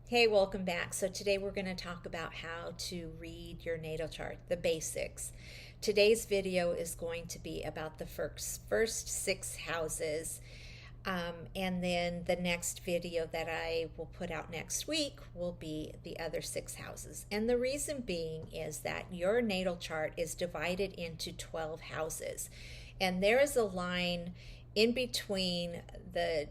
Hey, welcome back. So today we're going to talk about how to read your natal chart, the basics. Today's video is going to be about the first six houses. And then the next video that I will put out next week will be the other six houses. And the reason being is that your natal chart is divided into 12 houses. And there is a line in between the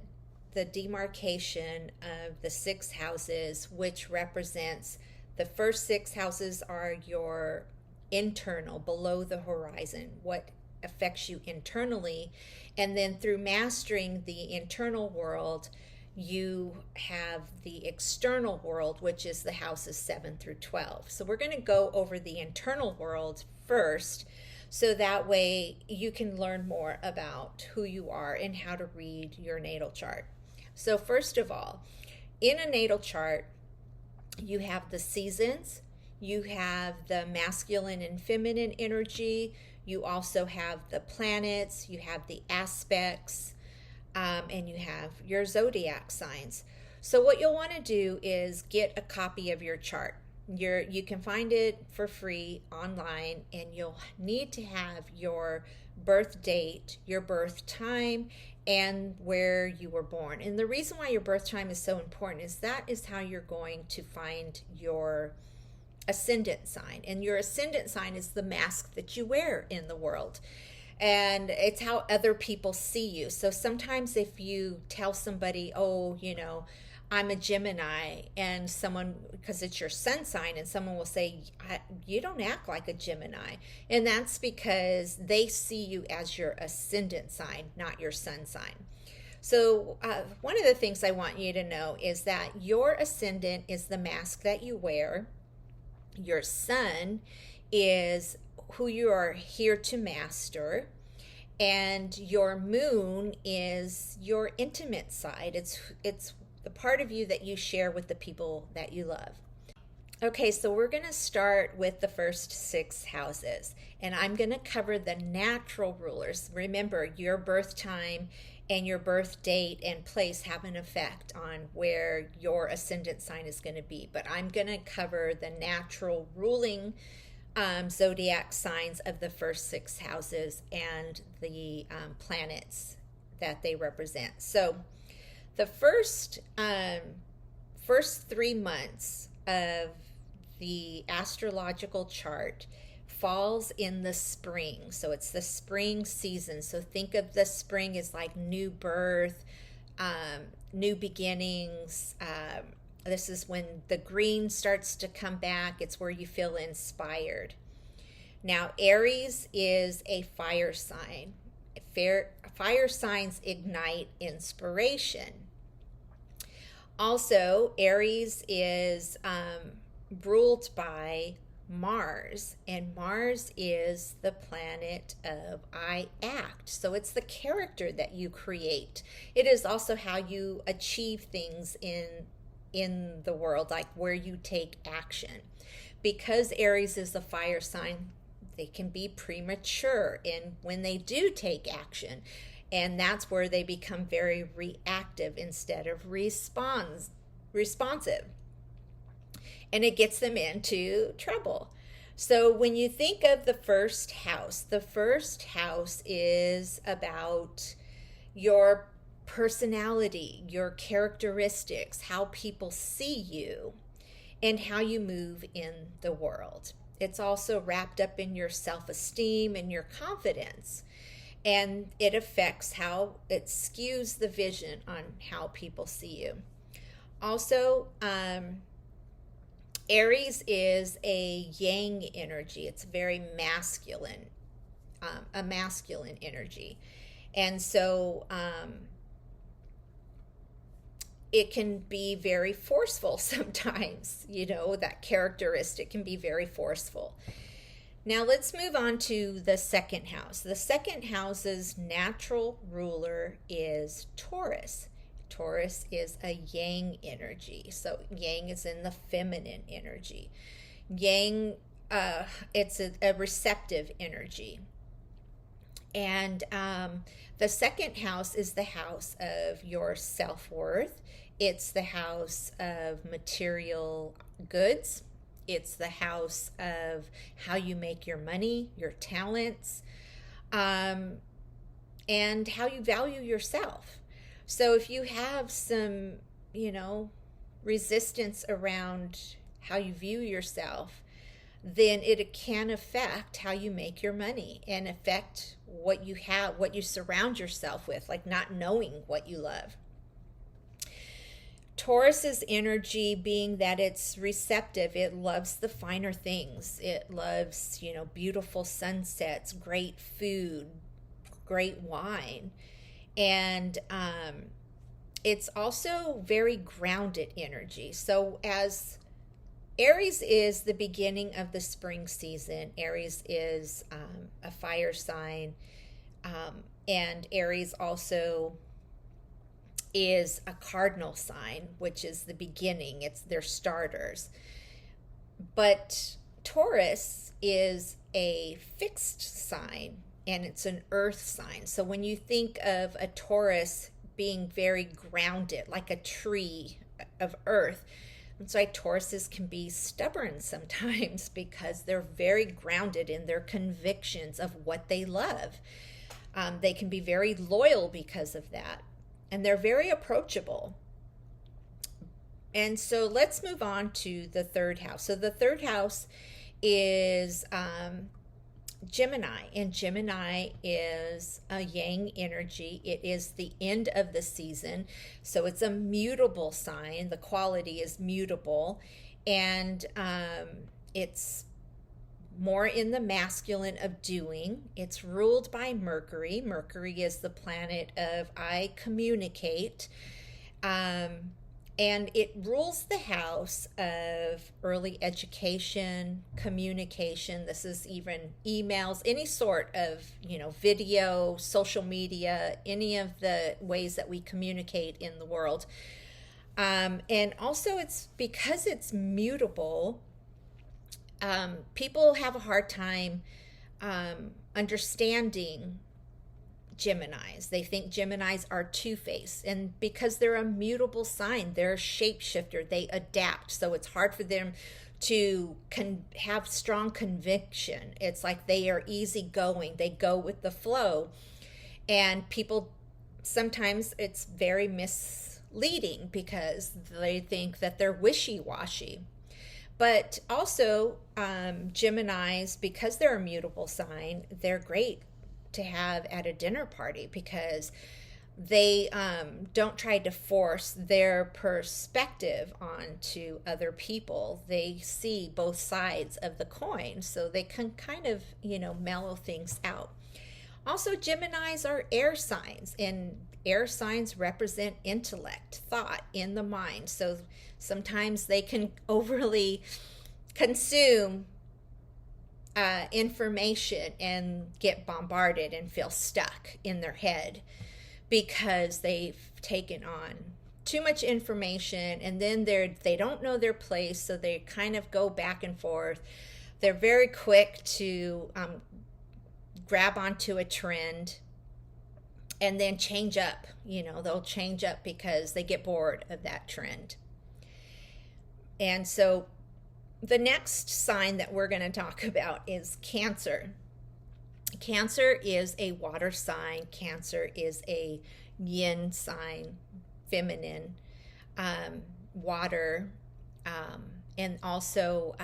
demarcation of the six houses, which represents the first six houses are your internal, below the horizon, what affects you internally. And then through mastering the internal world, you have the external world, which is the houses 7 through 12. So we're going to go over the internal world first, so that way you can learn more about who you are and how to read your natal chart. So first of all, in a natal chart, you have the seasons, you have the masculine and feminine energy, you also have the planets, you have the aspects, and you have your zodiac signs. So what you'll want to do is get a copy of your chart. You can find it for free online, and you'll need to have your birth date, your birth time, and where you were born. And the reason why your birth time is so important is that is how you're going to find your ascendant sign. And your ascendant sign is the mask that you wear in the world. And it's how other people see you. So sometimes if you tell somebody, oh, I'm a Gemini, and someone, because it's your sun sign, and someone will say, you don't act like a Gemini. And that's because they see you as your ascendant sign, not your sun sign. So one of the things I want you to know is that your ascendant is the mask that you wear. Your sun is who you are here to master. And your moon is your intimate side. It's the part of you that you share with the people that you love. Okay, so we're going to start with the first six houses, and I'm going to cover the natural rulers. Remember, your birth time and your birth date and place have an effect on where your ascendant sign is going to be, but I'm going to cover the natural ruling zodiac signs of the first six houses and the planets that they represent. So the first 3 months of the astrological chart falls in the spring. So it's the spring season. So think of the spring as like new birth, new beginnings. This is when the green starts to come back. It's where you feel inspired. Now, Aries is a fire sign. Fire signs ignite inspiration. Also, Aries is ruled by Mars, and Mars is the planet of I act. So it's the character that you create. It is also how you achieve things in the world, like where you take action. Because Aries is a fire sign, they can be premature in when they do take action. And that's where they become very reactive instead of responsive. And it gets them into trouble. So when you think of the first house is about your personality, your characteristics, how people see you, and how you move in the world. It's also wrapped up in your self-esteem and your confidence. And it affects how it skews the vision on how people see you. Also, Aries is a yang energy. It's very masculine, a masculine energy. And so it can be very forceful sometimes. That characteristic can be very forceful. Now let's move on to the second house. The second house's natural ruler is Taurus. Taurus is a yang energy. So yang is in the feminine energy. Yang, it's a receptive energy. And the second house is the house of your self-worth It's the house of material goods. It's the house of how you make your money, your talents, and how you value yourself. So if you have some, resistance around how you view yourself, then it can affect how you make your money and affect what you have, what you surround yourself with, like not knowing what you love. Taurus's energy being that it's receptive, it loves the finer things. It loves, beautiful sunsets, great food, great wine. And it's also very grounded energy. So as Aries is the beginning of the spring season, Aries is a fire sign, and Aries also is a cardinal sign, which is the beginning. It's their starters. But Taurus is a fixed sign, and it's an earth sign. So when you think of a Taurus being very grounded, like a tree of earth, that's why Tauruses can be stubborn sometimes, because they're very grounded in their convictions of what they love. They can be very loyal because of that. And they're very approachable. And so let's move on to the third house. So the third house is Gemini, and Gemini is a yang energy. It is the end of the season, so it's a mutable sign. The quality is mutable, and it's more in the masculine of doing. It's ruled by Mercury. Mercury is the planet of I communicate. And it rules the house of early education, communication. This is even emails, any sort of, video, social media, any of the ways that we communicate in the world. And also it's because it's mutable, people have a hard time understanding Geminis. They think Geminis are two-faced, and because they're a mutable sign, they're a shapeshifter. They adapt, so it's hard for them to have strong conviction. It's like they are easygoing. They go with the flow, and people sometimes it's very misleading because they think that they're wishy-washy. But also, Geminis, because they're a mutable sign, they're great to have at a dinner party because they don't try to force their perspective onto other people. They see both sides of the coin, so they can kind of, mellow things out. Also, Geminis are air signs, and air signs represent intellect, thought in the mind. So sometimes they can overly consume information and get bombarded and feel stuck in their head because they've taken on too much information, and then they don't know their place, so they kind of go back and forth. They're very quick to grab onto a trend and then change up. They'll change up because they get bored of that trend. And so the next sign that we're going to talk about is Cancer. Cancer is a water sign. Cancer is a yin sign, feminine, water, and also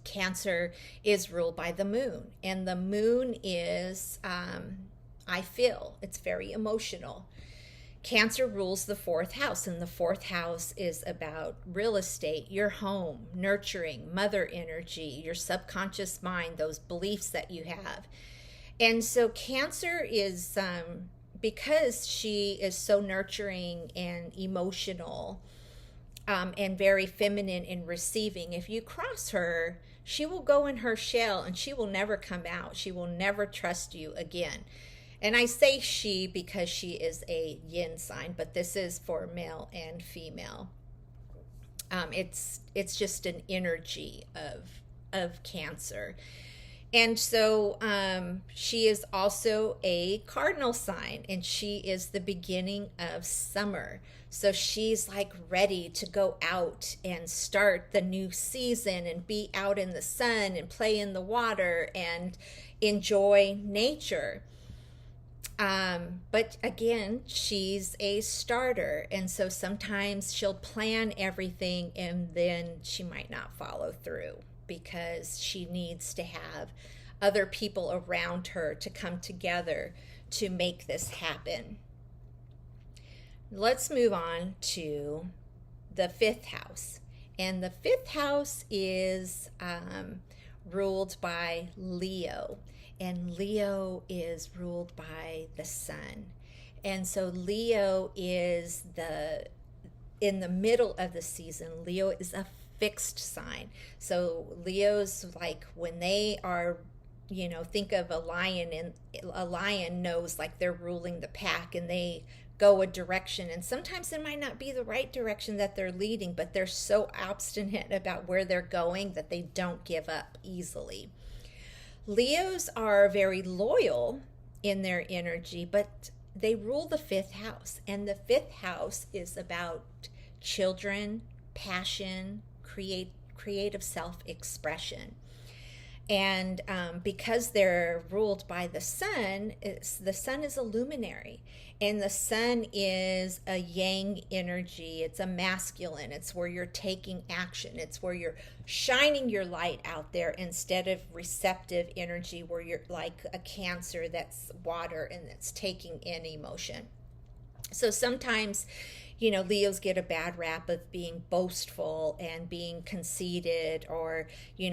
Cancer is ruled by the moon. And the moon is, I feel, it's very emotional. Cancer rules the fourth house, and the fourth house is about real estate, your home, nurturing, mother energy, your subconscious mind, those beliefs that you have. And so Cancer is, because she is so nurturing and emotional, and very feminine in receiving, if you cross her, she will go in her shell and she will never come out. She will never trust you again. And I say she because she is a yin sign, but this is for male and female. It's just an energy of Cancer. And so she is also a cardinal sign, and she is the beginning of summer. So she's like ready to go out and start the new season and be out in the sun and play in the water and enjoy nature. But again, she's a starter, and so sometimes she'll plan everything and then she might not follow through because she needs to have other people around her to come together to make this happen. Let's move on to the fifth house. And the fifth house is ruled by Leo. And Leo is ruled by the sun. And so Leo is in the middle of the season. Leo is a fixed sign. So Leo's like when they are, think of a lion, and a lion knows like they're ruling the pack and they go a direction, and sometimes it might not be the right direction that they're leading, but they're so obstinate about where they're going that they don't give up easily. Leos are very loyal in their energy, but they rule the fifth house, and the fifth house is about children, passion, creative self-expression. And because they're ruled by the sun is a luminary, and the sun is a yang energy. It's a masculine. It's where you're taking action. It's where you're shining your light out there instead of receptive energy where you're like a Cancer that's water and that's taking in emotion. So sometimes, Leos get a bad rap of being boastful and being conceited, or,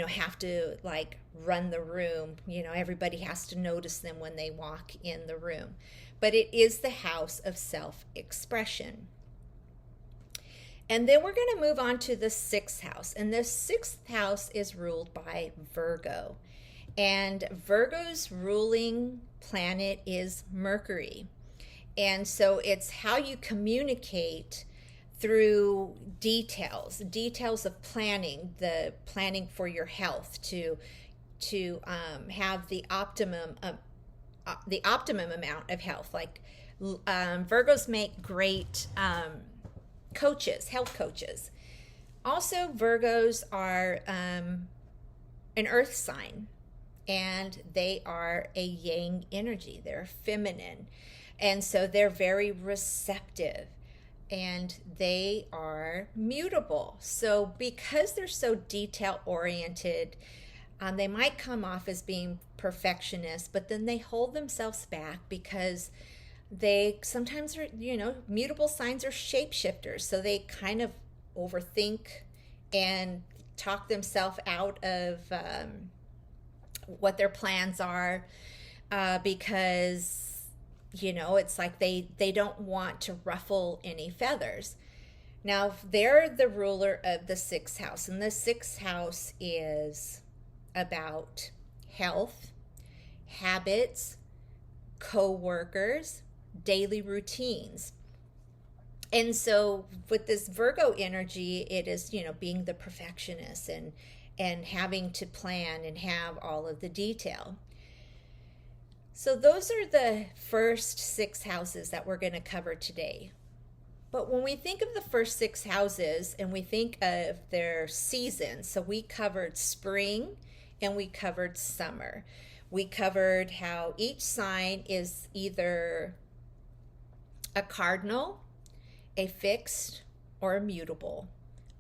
have to like run the room. Everybody has to notice them when they walk in the room. But it is the house of self-expression. And then we're going to move on to the sixth house. And the sixth house is ruled by Virgo. And Virgo's ruling planet is Mercury. And so it's how you communicate through details of planning, the planning for your health, to have the optimum amount of health. Like Virgos make great health coaches. Also, Virgos are an earth sign, and they are a yang energy. They're feminine. And so they're very receptive, and they are mutable. So because they're so detail oriented, they might come off as being perfectionists, but then they hold themselves back because they sometimes are, mutable signs are shapeshifters. So they kind of overthink and talk themselves out of what their plans are because it's like they don't want to ruffle any feathers. Now, they're the ruler of the sixth house, and the sixth house is about health, habits, co-workers, daily routines. And so with this Virgo energy, it is, being the perfectionist and having to plan and have all of the detail. So those are the first 6 houses that we're going to cover today. But when we think of the first 6 houses and we think of their seasons, so we covered spring and we covered summer. We covered how each sign is either a cardinal, a fixed, or a mutable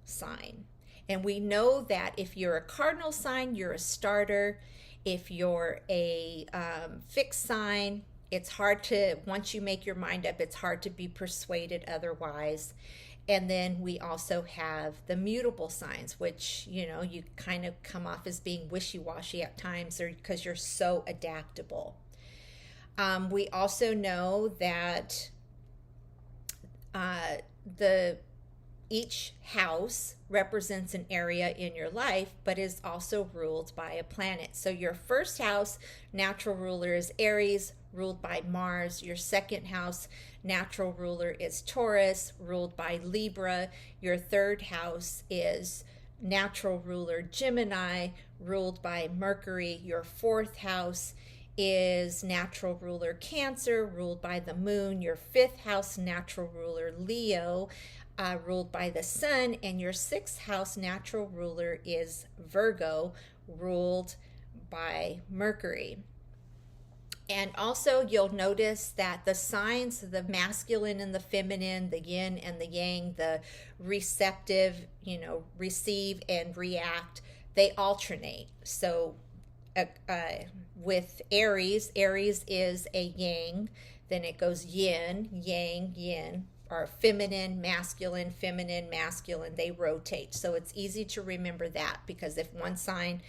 sign. And we know that if you're a cardinal sign, you're a starter. If you're a fixed sign, it's hard to, once you make your mind up, it's hard to be persuaded otherwise. And then we also have the mutable signs, which, you kind of come off as being wishy-washy at times, or because you're so adaptable. We also know that each house represents an area in your life, but is also ruled by a planet. So your first house, natural ruler, is Aries, ruled by Mars. Your second house, natural ruler, is Taurus, ruled by Libra. Your third house is natural ruler Gemini, ruled by Mercury. Your fourth house is natural ruler Cancer, ruled by the moon. Your fifth house natural ruler Leo, ruled by the sun. And your sixth house natural ruler is Virgo, ruled by Mercury. And also you'll notice that the signs, the masculine and the feminine, the yin and the yang, the receptive, receive and react, they alternate. So with Aries, Aries is a yang, then it goes yin, yang, yin, or feminine, masculine, they rotate. So it's easy to remember that, because if one sign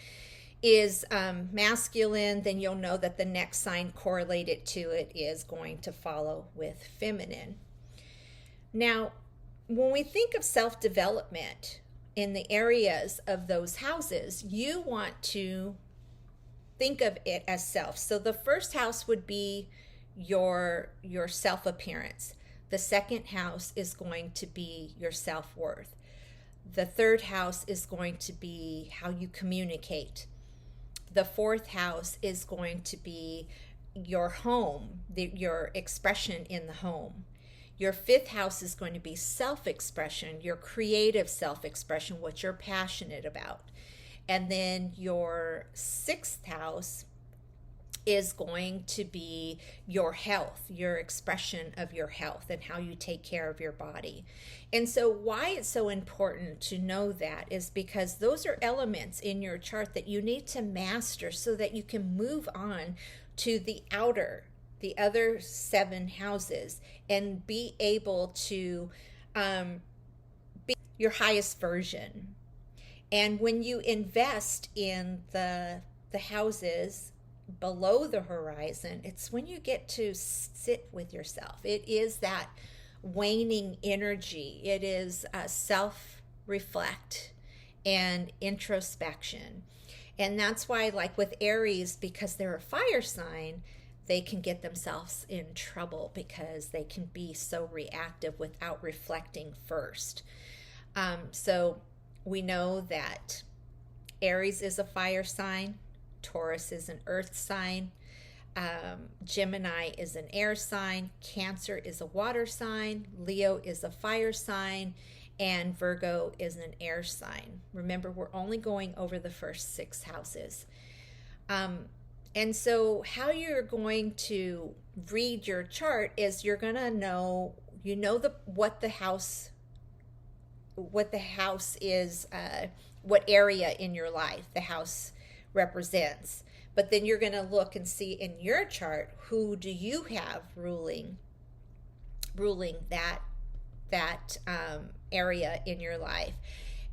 is masculine, then you'll know that the next sign correlated to it is going to follow with feminine. Now, when we think of self-development in the areas of those houses, you want to think of it as self. So the first house would be your self-appearance. The second house is going to be your self-worth. The third house is going to be how you communicate. The fourth house is going to be your home, your expression in the home. Your fifth house is going to be self-expression, your creative self-expression, what you're passionate about. And then your sixth house is going to be your health, your expression of your health and how you take care of your body. And so why it's so important to know that is because those are elements in your chart that you need to master so that you can move on to the other 7 houses and be able to be your highest version. And when you invest in the houses below the horizon, it's when you get to sit with yourself. It is that waning energy. It is self-reflect and introspection. And that's why, like with Aries, because they're a fire sign, they can get themselves in trouble because they can be so reactive without reflecting first. So we know that Aries is a fire sign, Taurus is an earth sign, Gemini is an air sign, Cancer is a water sign, Leo is a fire sign, and Virgo is an air sign. Remember, we're only going over the first 6 houses. And so how you're going to read your chart is you're going to know, what the house is, what area in your life the house represents. But then you're going to look and see in your chart, who do you have ruling that area in your life.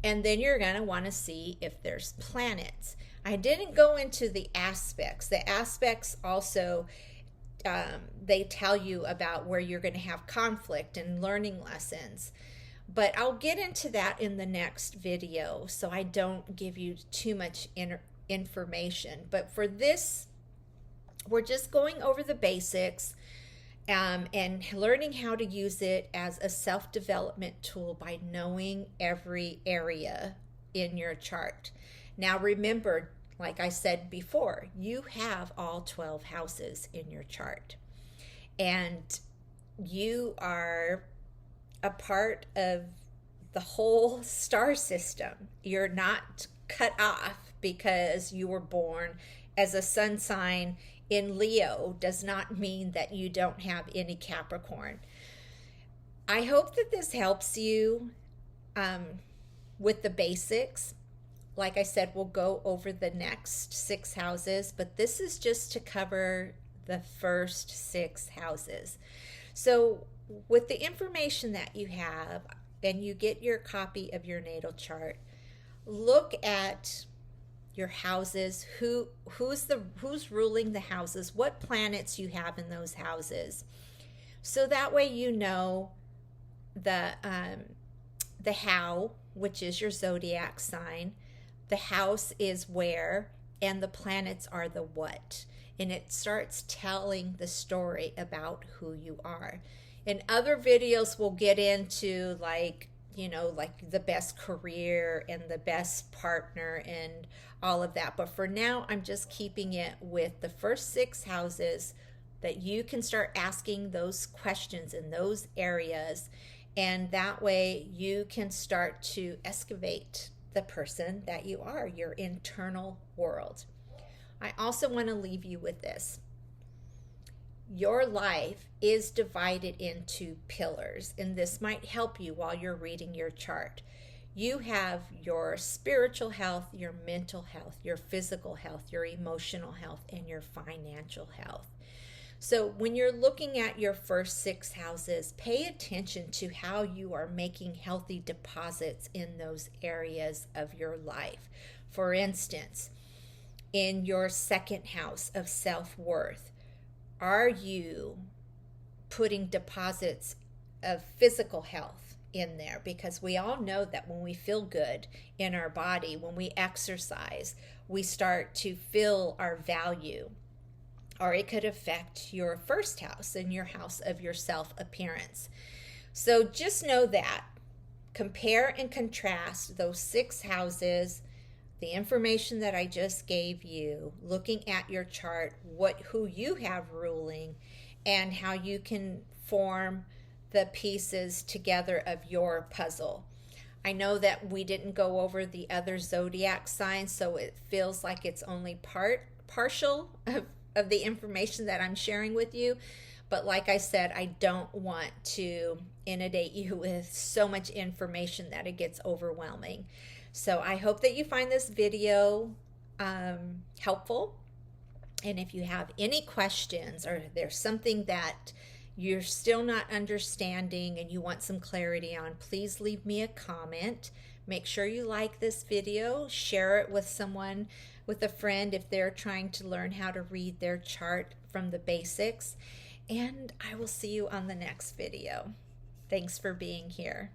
And then you're going to want to see if there's planets. I didn't go into the aspects. The aspects also, they tell you about where you're going to have conflict and learning lessons. But I'll get into that in the next video, so I don't give you too much information. But for this, we're just going over the basics and learning how to use it as a self-development tool by knowing every area in your chart. Now remember, like I said before, you have all 12 houses in your chart, and you are a part of the whole star system. You're not cut off because you were born as a sun sign in Leo. Does not mean that you don't have any Capricorn. I hope that this helps you with the basics. Like I said, we'll go over the next 6 houses, but this is just to cover the first 6 houses. So with the information that you have, and you get your copy of your natal chart, look at your houses, who's ruling the houses, what planets you have in those houses. So that way you know the how, which is your zodiac sign, the house is where, and the planets are the what. And it starts telling the story about who you are. In other videos, we'll get into like like the best career and the best partner and all of that. But for now, I'm just keeping it with the first 6 houses that you can start asking those questions in those areas. And that way you can start to excavate the person that you are, your internal world. I also want to leave you with this. Your life is divided into pillars, and this might help you while you're reading your chart. You have your spiritual health, your mental health, your physical health, your emotional health, and your financial health. So when you're looking at your first 6 houses, pay attention to how you are making healthy deposits in those areas of your life. For instance, in your second house of self-worth, are you putting deposits of physical health in there? Because we all know that when we feel good in our body, when we exercise, we start to feel our value. Or it could affect your first house and your house of your self-appearance. So just know that. Compare and contrast those 6 houses, the information that I just gave you, looking at your chart, who you have ruling, and how you can form the pieces together of your puzzle. I know that we didn't go over the other zodiac signs, so it feels like it's only partial of the information that I'm sharing with you. But like I said, I don't want to inundate you with so much information that it gets overwhelming. So I hope that you find this video helpful. And if you have any questions or there's something that you're still not understanding and you want some clarity on, please leave me a comment. Make sure you like this video, share it with someone, with a friend if they're trying to learn how to read their chart from the basics. And I will see you on the next video. Thanks for being here.